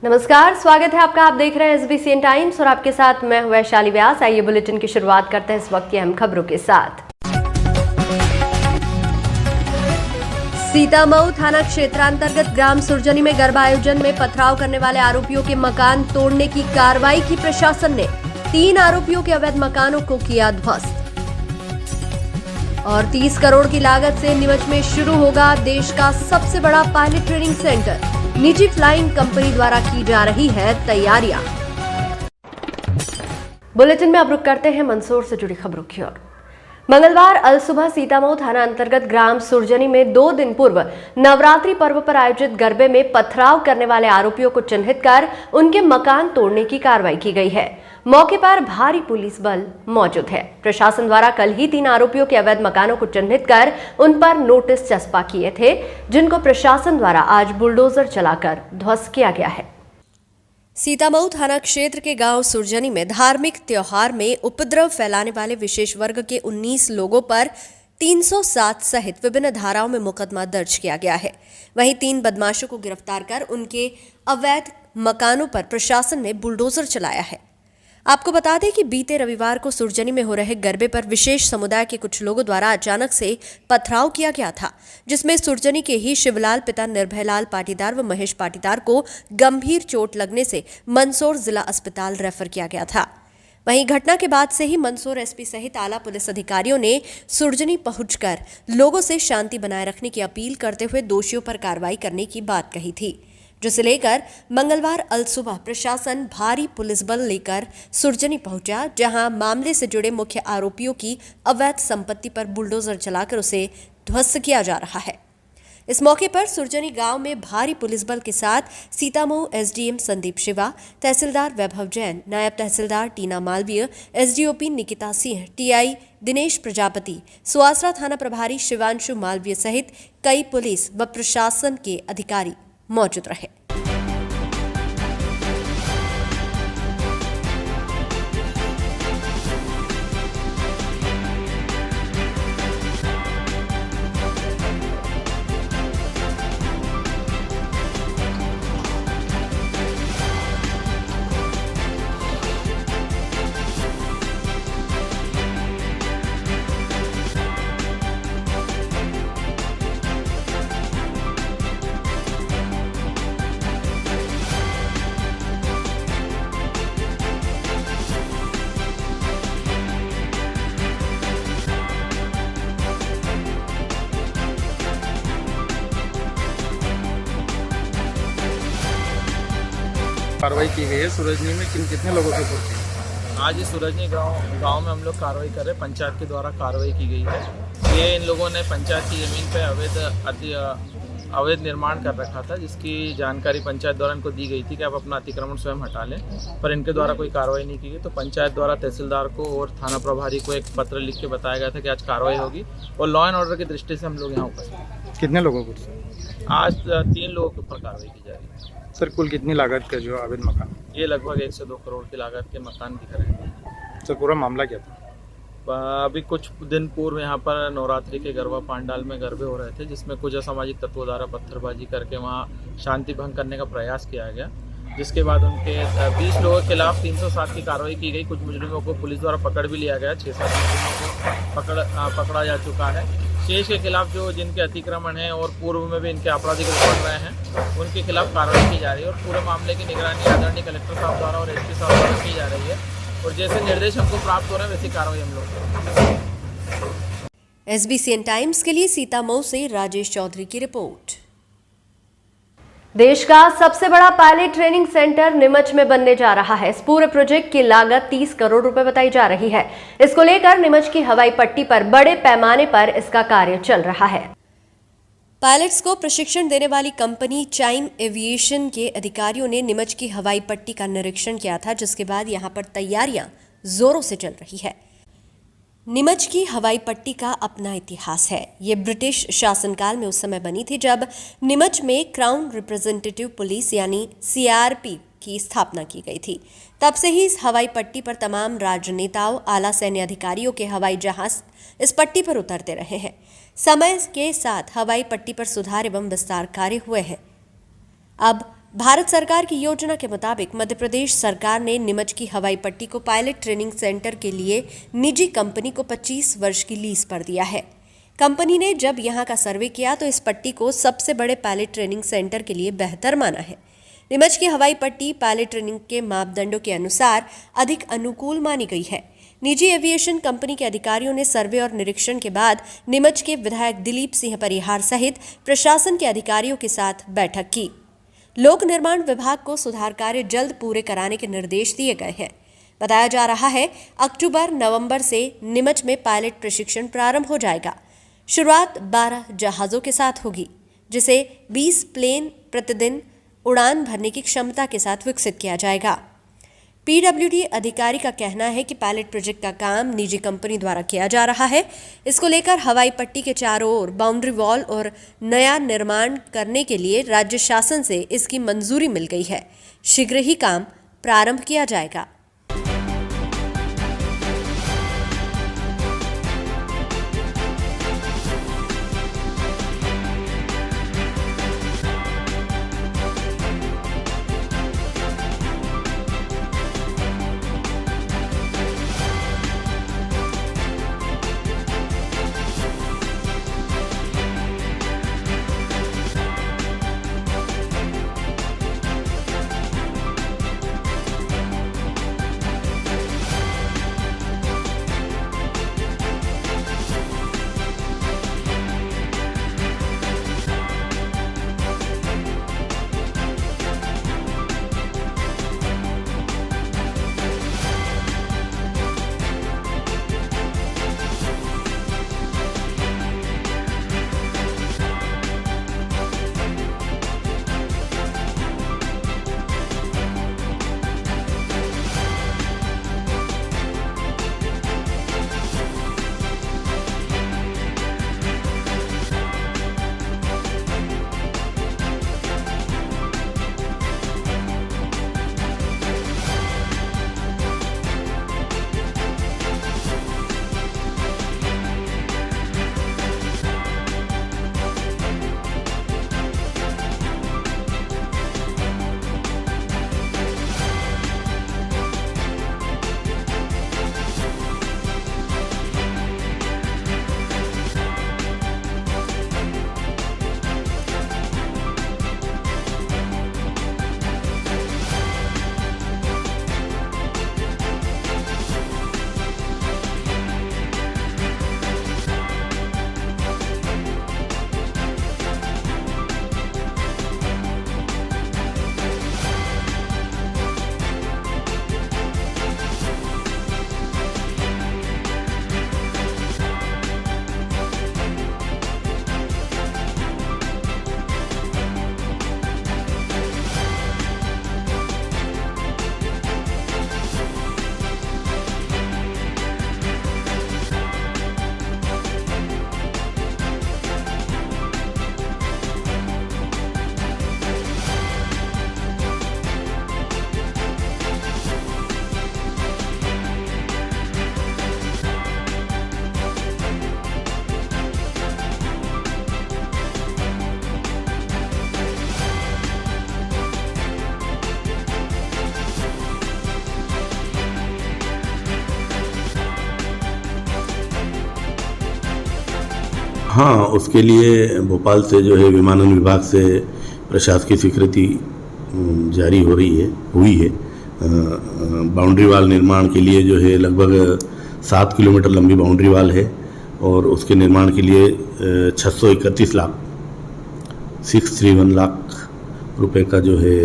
नमस्कार, स्वागत है आपका। आप देख रहे हैं एसबीसी टाइम्स और आपके साथ मैं हूं वैशाली व्यास। आइए बुलेटिन की शुरुआत करते हैं इस वक्त की अहम खबरों के साथ। सीतामऊ थाना क्षेत्रांतर्गत ग्राम सुरजनी में गर्भ आयोजन में पथराव करने वाले आरोपियों के मकान तोड़ने की कार्रवाई की प्रशासन ने। 3 आरोपियों के अवैध मकानों को किया ध्वस्त। और 30 करोड़ की लागत से नीमच में शुरू होगा देश का सबसे बड़ा पायलट ट्रेनिंग सेंटर। निजी फ्लाइंग कंपनी द्वारा की जा रही है तैयारियां। बुलेटिन में अब रुक करते हैं मंदसौर से जुड़ी खबरों की ओर। मंगलवार अलसुबह सीतामऊ थाना अंतर्गत ग्राम सुरजनी में 2 दिन पूर्व नवरात्रि पर्व पर आयोजित गरबे में पथराव करने वाले आरोपियों को चिन्हित कर उनके मकान तोड़ने की कार्रवाई की गई है। मौके पर भारी पुलिस बल मौजूद है। प्रशासन द्वारा कल ही 3 आरोपियों के अवैध मकानों को चिन्हित कर उन पर नोटिस चस्पा किए थे, जिनको प्रशासन द्वारा आज बुलडोजर चलाकर ध्वस्त किया गया है। सीतामऊ थाना क्षेत्र के गांव सुरजनी में धार्मिक त्योहार में उपद्रव फैलाने वाले विशेष वर्ग के 19 लोगों पर 307 सहित विभिन्न धाराओं में मुकदमा दर्ज किया गया है। वहीं 3 बदमाशों को गिरफ्तार कर उनके अवैध मकानों पर प्रशासन ने बुलडोजर चलाया है। आपको बता दें कि बीते रविवार को सुरजनी में हो रहे गरबे पर विशेष समुदाय के कुछ लोगों द्वारा अचानक से पथराव किया गया था, जिसमें सुरजनी के ही शिवलाल पिता निर्भयलाल पाटीदार व महेश पाटीदार को गंभीर चोट लगने से मंदसौर जिला अस्पताल रेफर किया गया था। वहीं घटना के बाद से ही मंदसौर एसपी सहित आला पुलिस अधिकारियों ने सुरजनी पहुंचकर लोगों से शांति बनाए रखने की अपील करते हुए दोषियों पर कार्रवाई करने की बात कही थी, जिसे लेकर मंगलवार अलसुबह प्रशासन भारी पुलिस बल लेकर सुरजनी पहुंचा, जहां मामले से जुड़े मुख्य आरोपियों की अवैध संपत्ति पर बुलडोजर चलाकर उसे ध्वस्त किया जा रहा है। इस मौके पर सुरजनी गांव में भारी पुलिस बल के साथ सीतामऊ एसडीएम संदीप शिवा, तहसीलदार वैभव जैन, नायब तहसीलदार टीना मालवीय, एसडीओपी निकिता सिंह, टीआई दिनेश प्रजापति, सुवासरा थाना प्रभारी शिवांशु मालवीय सहित कई पुलिस व प्रशासन के अधिकारी मौजूद रहे। कार्रवाई की गई है सूरजनी में कितने लोगों के ऊपर? आज इस सूरजनी गांव में हम लोग कार्रवाई कर रहे हैं। पंचायत के द्वारा कार्रवाई की गई है। ये इन लोगों ने पंचायत की ज़मीन पे अवैध निर्माण कर रखा था, जिसकी जानकारी पंचायत द्वारा इनको दी गई थी कि आप अपना अतिक्रमण स्वयं हटा लें, पर इनके द्वारा कोई कार्रवाई नहीं की गई। तो पंचायत द्वारा तहसीलदार को और थाना प्रभारी को एक पत्र लिख के बताया गया था कि आज कार्रवाई होगी, और लॉ एंड ऑर्डर की दृष्टि से हम लोग यहाँ उपस्थित। कितने लोगों को? आज 3 लोगों के ऊपर कार्रवाई की जा रही है। सर, कुल कितनी लागत के जो अवैध मकान? ये लगभग 1 से 2 करोड़ की लागत के मकान दिख रहे हैं। सर, पूरा मामला क्या था? अभी कुछ दिन पूर्व यहाँ पर नवरात्रि के गरबा पांडाल में गरबे हो रहे थे, जिसमें कुछ असामाजिक तत्वों द्वारा पत्थरबाजी करके वहाँ शांति भंग करने का प्रयास किया गया, जिसके बाद उनके 20 लोगों के खिलाफ 307 की कार्रवाई की गई। कुछ मुजरिमों को पुलिस द्वारा पकड़ भी लिया गया। 6-7 मुजरिमों को पकड़ा जा चुका है। शेष के खिलाफ जो जिनके अतिक्रमण है और पूर्व में भी इनके आपराधिक रिकॉर्ड रहे हैं, उनके खिलाफ कार्रवाई की जा रही है। और पूरे मामले की निगरानी आदरणीय कलेक्टर साहब द्वारा और एसपी साहब द्वारा की जा रही है, और जैसे निर्देश हमको प्राप्त हो रहे हैं वैसी कार्रवाई हम लोग करेंगे। एसबीसी टाइम्स के लिए सीतामऊ से राजेश चौधरी की रिपोर्ट। देश का सबसे बड़ा पायलट ट्रेनिंग सेंटर नीमच में बनने जा रहा है। इस पूरे प्रोजेक्ट की लागत 30 करोड़ रुपए बताई जा रही है। इसको लेकर नीमच की हवाई पट्टी पर बड़े पैमाने पर इसका कार्य चल रहा है। पायलट्स को प्रशिक्षण देने वाली कंपनी चाइम एविएशन के अधिकारियों ने नीमच की हवाई पट्टी का निरीक्षण किया था, जिसके बाद यहां पर तैयारियां जोरों से चल रही है। नीमच की हवाई पट्टी का अपना इतिहास है। ये ब्रिटिश शासनकाल में उस समय बनी थी जब नीमच में क्राउन रिप्रेजेंटेटिव पुलिस यानी सीआरपी की स्थापना की गई थी। तब से ही इस हवाई पट्टी पर तमाम राजनेताओं, आला सैन्य अधिकारियों के हवाई जहाज इस पट्टी पर उतरते रहे हैं। समय के साथ हवाई पट्टी पर सुधार एवं विस्तार कार्य हुए हैं। अब भारत सरकार की योजना के मुताबिक मध्य प्रदेश सरकार ने नीमच की हवाई पट्टी को पायलट ट्रेनिंग सेंटर के लिए निजी कंपनी को 25 वर्ष की लीज पर दिया है। कंपनी ने जब यहां का सर्वे किया तो इस पट्टी को सबसे बड़े पायलट ट्रेनिंग सेंटर के लिए बेहतर माना है। नीमच की हवाई पट्टी पायलट ट्रेनिंग के मापदंडों के अनुसार अधिक अनुकूल मानी गई है। निजी एविएशन कंपनी के अधिकारियों ने सर्वे और निरीक्षण के बाद नीमच के विधायक दिलीप सिंह परिहार सहित प्रशासन के अधिकारियों के साथ बैठक की। लोक निर्माण विभाग को सुधार कार्य जल्द पूरे कराने के निर्देश दिए गए हैं। बताया जा रहा है अक्टूबर-नवंबर से नीमच में पायलट प्रशिक्षण प्रारंभ हो जाएगा। शुरुआत 12 जहाजों के साथ होगी, जिसे 20 प्लेन प्रतिदिन उड़ान भरने की क्षमता के साथ विकसित किया जाएगा। पीडब्ल्यूडी अधिकारी का कहना है कि पायलट प्रोजेक्ट का काम निजी कंपनी द्वारा किया जा रहा है। इसको लेकर हवाई पट्टी के चारों ओर बाउंड्री वॉल और नया निर्माण करने के लिए राज्य शासन से इसकी मंजूरी मिल गई है। शीघ्र ही काम प्रारंभ किया जाएगा। हाँ, उसके लिए भोपाल से जो है विमानन विभाग से प्रशासकीय स्वीकृति जारी हुई है। बाउंड्री वाल निर्माण के लिए जो है लगभग 7 किलोमीटर लंबी बाउंड्री वाल है और उसके निर्माण के लिए 631 लाख 631 लाख रुपए का जो है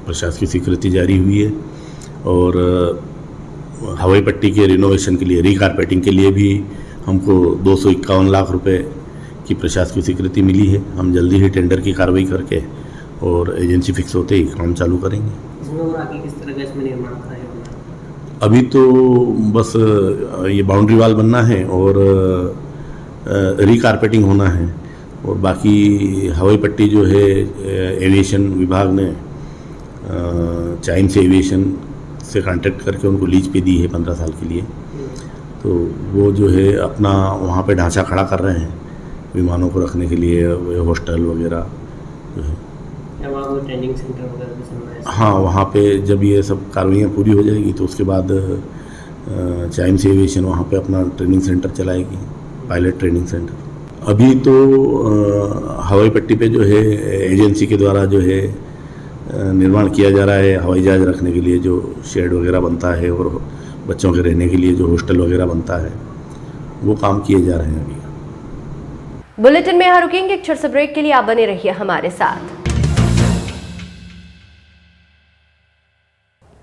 प्रशासकीय स्वीकृति जारी हुई है। और हवाई पट्टी के रिनोवेशन के लिए रीकारपेटिंग के लिए भी हमको 251 लाख रुपए की प्रशासकीय स्वीकृति मिली है। हम जल्दी ही टेंडर की कार्रवाई करके और एजेंसी फिक्स होते ही काम चालू करेंगे। इसमें और आगे किस तरह का इसमें निर्माण कार्य होगा? अभी तो बस ये बाउंड्री वाल बनना है और रीकारपेटिंग होना है और बाकी हवाई पट्टी जो है एविएशन विभाग ने चाइन से एविएशन से कॉन्ट्रैक्ट करके उनको लीज पे दी है 15 साल के लिए। तो वो जो है अपना वहाँ पे ढांचा खड़ा कर रहे हैं विमानों को रखने के लिए, हॉस्टल वगैरह जो है या वहाँ कोई ट्रेनिंग सेंटर वगैरह भी चल रहा है? हाँ, वहाँ पे जब ये सब कार्रवाइयाँ पूरी हो जाएगी तो उसके बाद चाइम्स एविएशन वहाँ पे अपना ट्रेनिंग सेंटर चलाएगी, पायलट ट्रेनिंग सेंटर। अभी तो हवाई पट्टी पे जो है एजेंसी के द्वारा जो है निर्माण किया जा रहा है, हवाई जहाज रखने के लिए जो शेड वगैरह बनता है और बच्चों के रहने के लिए जो हॉस्टल वगैरह बनता है, वो काम किए जा रहे हैं अभी। बुलेटिन में यहाँ रुकेंगे एक छोटे से ब्रेक के लिए, आप बने रहिए हमारे साथ।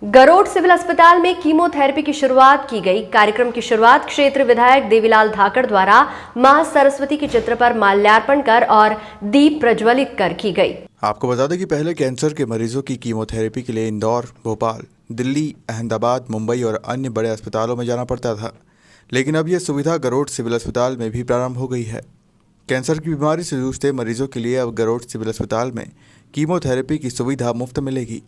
गरोड सिविल अस्पताल में कीमोथेरेपी की शुरुआत की गई। कार्यक्रम की शुरुआत क्षेत्र विधायक देवीलाल धाकड़ द्वारा मां सरस्वती के चित्र पर माल्यार्पण कर और दीप प्रज्वलित कर की गई। आपको बता दें कि पहले कैंसर के मरीजों की कीमोथेरेपी के लिए इंदौर, भोपाल, दिल्ली, अहमदाबाद, मुंबई और अन्य बड़े अस्पतालों में जाना पड़ता था, लेकिन अब यह सुविधा गरोड सिविल अस्पताल में भी प्रारंभ हो गई है। कैंसर की बीमारी से जूझते मरीजों के लिए अब गरोड सिविल अस्पताल में कीमोथेरेपी की सुविधा मुफ्त मिलेगी।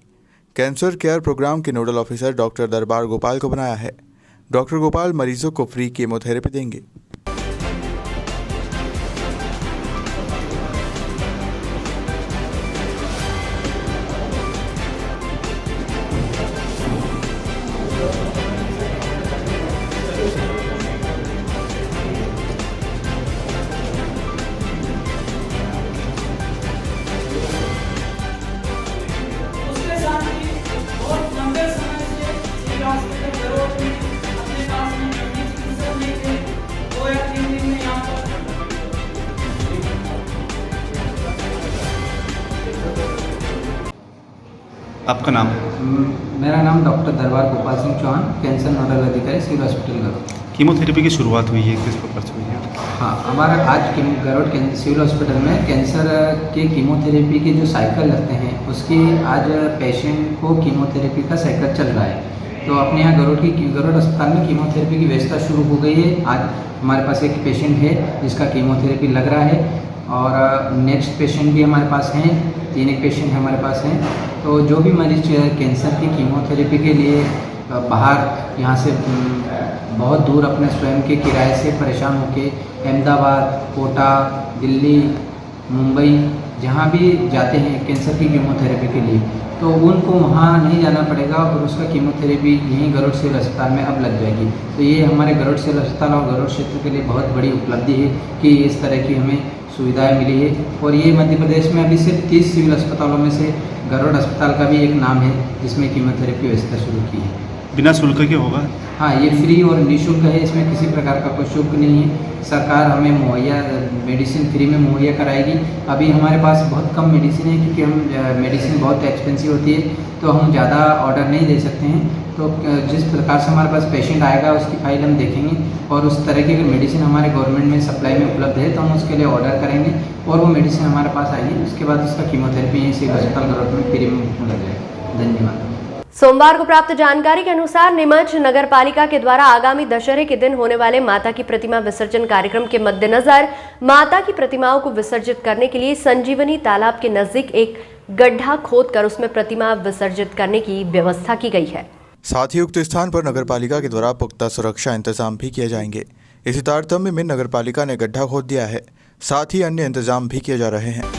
कैंसर केयर प्रोग्राम के नोडल ऑफिसर डॉक्टर दरबार गोपाल को बनाया है। डॉक्टर गोपाल मरीजों को फ्री कीमोथेरेपी देंगे। आपका नाम? मेरा नाम डॉक्टर दरबार गोपाल सिंह चौहान, कैंसर नोडल अधिकारी सिविल हॉस्पिटल गरुड़। कीमोथेरेपी की शुरुआत हुई है, किस प्रकार से हुई है? हाँ, हमारा आज गरुड़ सिविल हॉस्पिटल में कैंसर के कीमोथेरेपी के जो साइकिल लगते हैं उसकी आज पेशेंट को कीमोथेरेपी का साइकिल चल रहा है। तो अपने यहाँ गरुड़ अस्पताल में कीमोथेरेपी की व्यवस्था शुरू हो गई है। आज हमारे पास एक पेशेंट है जिसका कीमोथेरेपी लग रहा है और नेक्स्ट पेशेंट भी हमारे पास हैं, 3 एक पेशेंट हमारे पास हैं। तो जो भी मरीज कैंसर की कीमोथेरेपी के लिए बाहर यहाँ से बहुत दूर अपने स्वयं के किराए से परेशान होकर अहमदाबाद, कोटा, दिल्ली, मुंबई जहाँ भी जाते हैं कैंसर की कीमोथेरेपी के लिए, तो उनको वहाँ नहीं जाना पड़ेगा और उसका कीमोथेरेपी यहीं गरुड़ सिविल अस्पताल में अब लग जाएगी। तो ये हमारे गरुड़ सिविल अस्पताल और गरुड़ क्षेत्र के लिए बहुत बड़ी उपलब्धि है कि इस तरह की हमें सुविधाएं मिली है। और ये मध्य प्रदेश में अभी सिर्फ 30 सिविल अस्पतालों में से गरुड़ अस्पताल का भी एक नाम है जिसमें कीमोथेरेपी व्यवस्था शुरू की है। बिना शुल्क के होगा? हाँ, ये फ्री और निःशुल्क है, इसमें किसी प्रकार का कोई शुल्क नहीं है। सरकार हमें मुहैया मेडिसिन फ्री में मुहैया कराएगी। अभी हमारे पास बहुत कम मेडिसिन है क्योंकि हम मेडिसिन बहुत एक्सपेंसिव होती है तो हम ज़्यादा ऑर्डर नहीं दे सकते हैं। तो जिस प्रकार से हमारे पास पेशेंट आएगा उसकी फाइल हम देखेंगे और उस तरह की अगर मेडिसिन हमारे गवर्नमेंट में सप्लाई में उपलब्ध है तो हम उसके लिए ऑर्डर करेंगे और वो मेडिसिन हमारे पास आएगी। उसके बाद उसका कीमोथेरेपी यहीं से अस्पताल गरुड़ में फ्री में लग जाएगा। धन्यवाद। सोमवार को प्राप्त जानकारी के अनुसार नीमच नगर पालिका के द्वारा आगामी दशहरे के दिन होने वाले माता की प्रतिमा विसर्जन कार्यक्रम के मद्देनजर माता की प्रतिमाओं को विसर्जित करने के लिए संजीवनी तालाब के नजदीक एक गड्ढा खोदकर उसमें प्रतिमा विसर्जित करने की व्यवस्था की गई है। साथ ही उक्त स्थान पर नगरपालिका के द्वारा पुख्ता सुरक्षा इंतजाम भी किए जाएंगे। इसी तारतम्य में नगरपालिका ने गड्ढा खोद दिया है, साथ ही अन्य इंतजाम भी किए जा रहे हैं।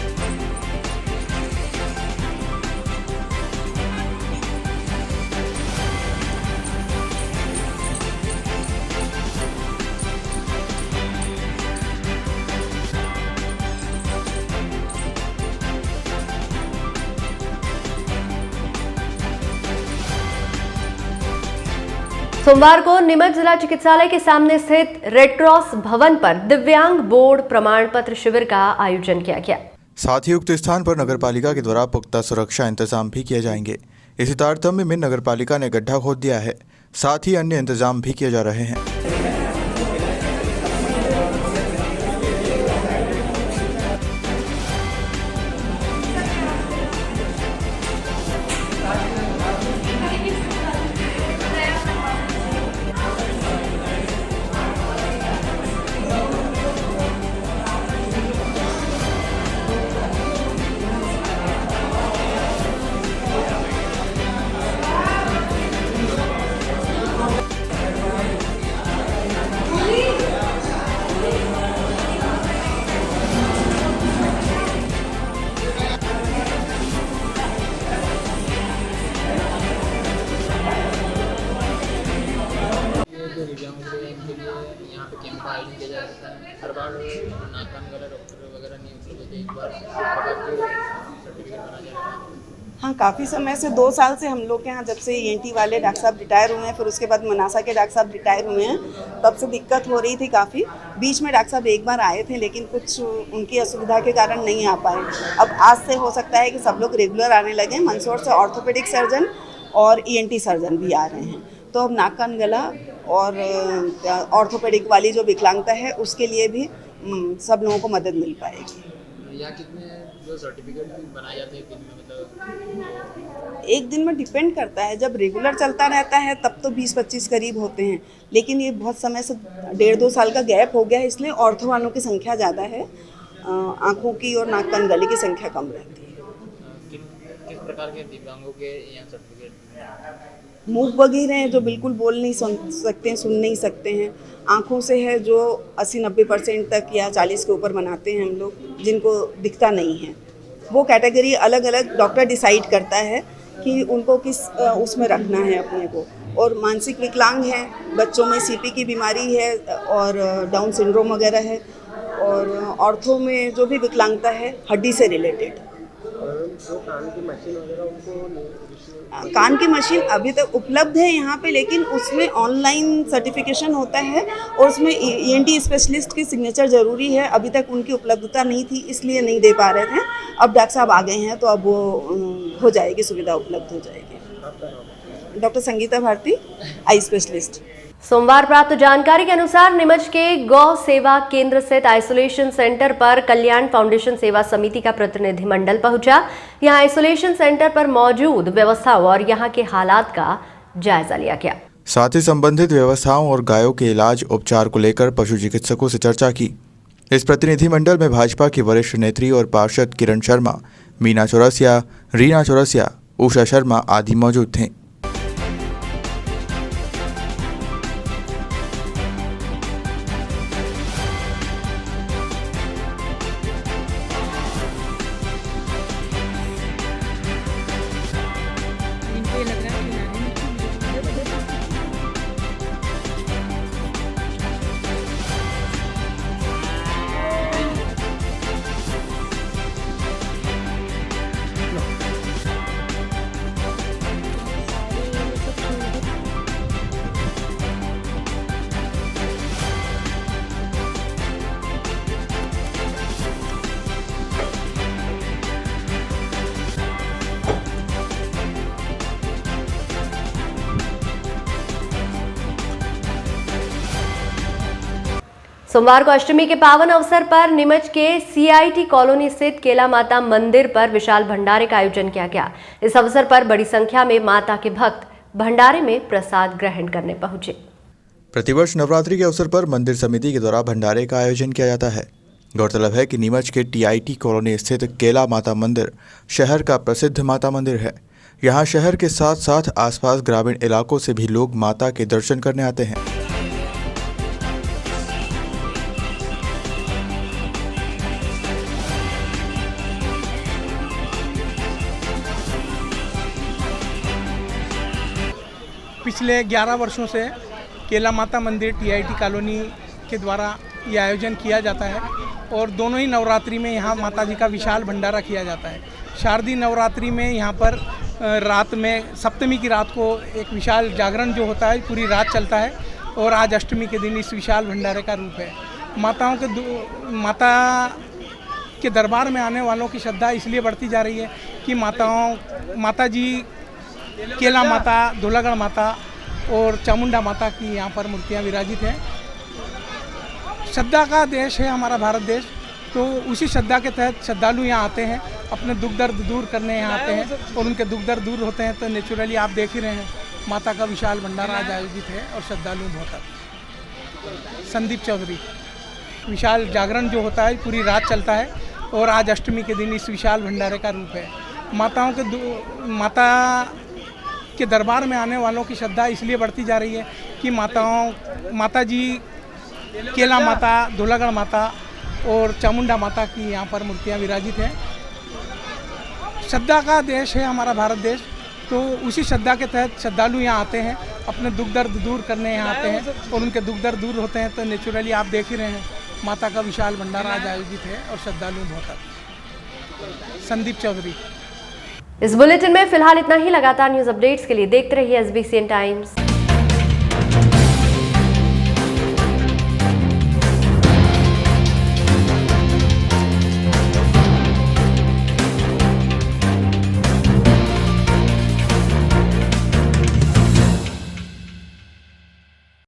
सोमवार को नीमच जिला चिकित्सालय के सामने स्थित रेड क्रॉस भवन पर दिव्यांग बोर्ड प्रमाण पत्र शिविर का आयोजन किया गया। साथ ही उक्त स्थान पर नगरपालिका के द्वारा पुख्ता सुरक्षा इंतजाम भी किए जाएंगे। इसी तारतम्य में नगरपालिका ने गड्ढा खोद दिया है, साथ ही अन्य इंतजाम भी किए जा रहे हैं। नाकान गला डॉक्टर वगैरह नहीं उपलब्ध है, एक बार सर्टिफिकेट बना जाएगा। हाँ, काफ़ी समय से 2 साल से हम लोग के यहाँ, जब से ENT वाले डॉक्टर साहब रिटायर हुए हैं, फिर उसके बाद मनासा के डॉक्टर साहब रिटायर हुए हैं, तब से दिक्कत हो रही थी काफ़ी। बीच में डॉक्टर साहब एक बार आए थे, लेकिन कुछ उनकी असुविधा के कारण नहीं आ पाए। अब आज से हो सकता है कि सब लोग रेगुलर आने लगे। मंदसौर से ऑर्थोपेडिक सर्जन और ENT सर्जन भी आ रहे हैं, तो अब नाक कान गला और ऑर्थोपेडिक वाली जो विकलांगता है उसके लिए भी सब लोगों को मदद मिल पाएगी। या कितने जो सर्टिफिकेट बनाए जाते हैं दिन में, मतलब एक दिन में डिपेंड करता है। जब रेगुलर चलता रहता है तब तो 20-25 करीब होते हैं, लेकिन ये बहुत समय से 1.5-2 साल का गैप हो गया है, इसलिए ऑर्थो वालों की संख्या ज़्यादा है, आँखों की और नाक कान गले की संख्या कम रहती है। किस प्रकार के दिव्यांगों के यहाँ सर्टिफिकेट? मूक बधिर हैं जो बिल्कुल बोल नहीं सकते हैं, सुन नहीं सकते हैं। आँखों से है जो 80-90% तक या 40 के ऊपर बनाते हैं हम लोग, जिनको दिखता नहीं है। वो कैटेगरी अलग अलग डॉक्टर डिसाइड करता है कि उनको किस उसमें रखना है अपने को। और मानसिक विकलांग हैं, बच्चों में CP की बीमारी है और डाउन सिंड्रोम वगैरह है, और ऑर्थो में जो भी विकलांगता है हड्डी से रिलेटेड। कान की मशीन अभी तक उपलब्ध है यहाँ पे, लेकिन उसमें ऑनलाइन सर्टिफिकेशन होता है और उसमें ENT स्पेशलिस्ट की सिग्नेचर ज़रूरी है। अभी तक उनकी उपलब्धता नहीं थी, इसलिए नहीं दे पा रहे थे। अब डॉक्टर साहब आ गए हैं तो अब वो हो जाएगी, सुविधा उपलब्ध हो जाएगी। Doctor Sangeeta Bharti, eye specialist. सोमवार प्राप्त जानकारी के अनुसार नीमच के गौ सेवा केंद्र स्थित आइसोलेशन सेंटर पर कल्याण फाउंडेशन सेवा समिति का प्रतिनिधिमंडल पहुंचा। यहां आइसोलेशन सेंटर पर मौजूद व्यवस्थाओं और यहां के हालात का जायजा लिया गया। साथ ही संबंधित व्यवस्थाओं और गायों के इलाज उपचार को लेकर पशु चिकित्सकों से चर्चा की। इस प्रतिनिधिमंडल में भाजपा की वरिष्ठ नेत्री और पार्षद किरण शर्मा, मीना चौरसिया, रीना चौरसिया, उषा शर्मा आदि मौजूद थे। सोमवार को अष्टमी के पावन अवसर पर नीमच के CIT कॉलोनी स्थित केला माता मंदिर पर विशाल भंडारे का आयोजन किया गया। इस अवसर पर बड़ी संख्या में माता के भक्त भंडारे में प्रसाद ग्रहण करने पहुंचे। प्रतिवर्ष नवरात्रि के अवसर पर मंदिर समिति के द्वारा भंडारे का आयोजन किया जाता है। गौरतलब है कि नीमच के TIT कॉलोनी स्थित केला माता मंदिर शहर का प्रसिद्ध माता मंदिर है। यहाँ शहर के साथ साथ आसपास ग्रामीण इलाकों से भी लोग माता के दर्शन करने आते हैं। पिछले 11 वर्षों से केला माता मंदिर TIT कॉलोनी के द्वारा ये आयोजन किया जाता है और दोनों ही नवरात्रि में यहाँ माता जी का विशाल भंडारा किया जाता है। शारदीय नवरात्रि में यहाँ पर रात में सप्तमी की रात को एक विशाल जागरण जो होता है पूरी रात चलता है और आज अष्टमी के दिन इस विशाल भंडारे का रूप है। माता के दरबार में आने वालों की श्रद्धा इसलिए बढ़ती जा रही है कि माता जी केला माता, धौलागढ़ माता और चामुंडा माता की यहाँ पर मूर्तियाँ विराजित हैं। श्रद्धा का देश है हमारा भारत देश, तो उसी श्रद्धा के तहत श्रद्धालु यहाँ आते हैं, अपने दुख दर्द दूर करने यहाँ आते हैं और उनके दुख दर्द दूर होते हैं तो नेचुरली आप देख ही रहे हैं माता का विशाल भंडारा आज आयोजित है और श्रद्धालु बहुत आते। संदीप चौधरी। विशाल जागरण जो होता है पूरी रात चलता है और आज अष्टमी के दिन इस विशाल भंडारे का रूप है। माता के दरबार में आने वालों की श्रद्धा इसलिए बढ़ती जा रही है कि माता जी केला माता, धौलागढ़ माता और चामुंडा माता की यहाँ पर मूर्तियाँ विराजित हैं। श्रद्धा का देश है हमारा भारत देश, तो उसी श्रद्धा के तहत श्रद्धालु यहाँ आते हैं, अपने दुख दर्द दूर करने यहाँ आते हैं और उनके दुख दर्द दूर होते हैं तो नेचुरली आप देख ही रहे हैं माता का विशाल भंडारा आज आयोजित है और श्रद्धालु बहुत आते। संदीप चौधरी। इस बुलेटिन में फिलहाल इतना ही। लगातार न्यूज अपडेट्स के लिए देखते रहिए SBCN टाइम्स।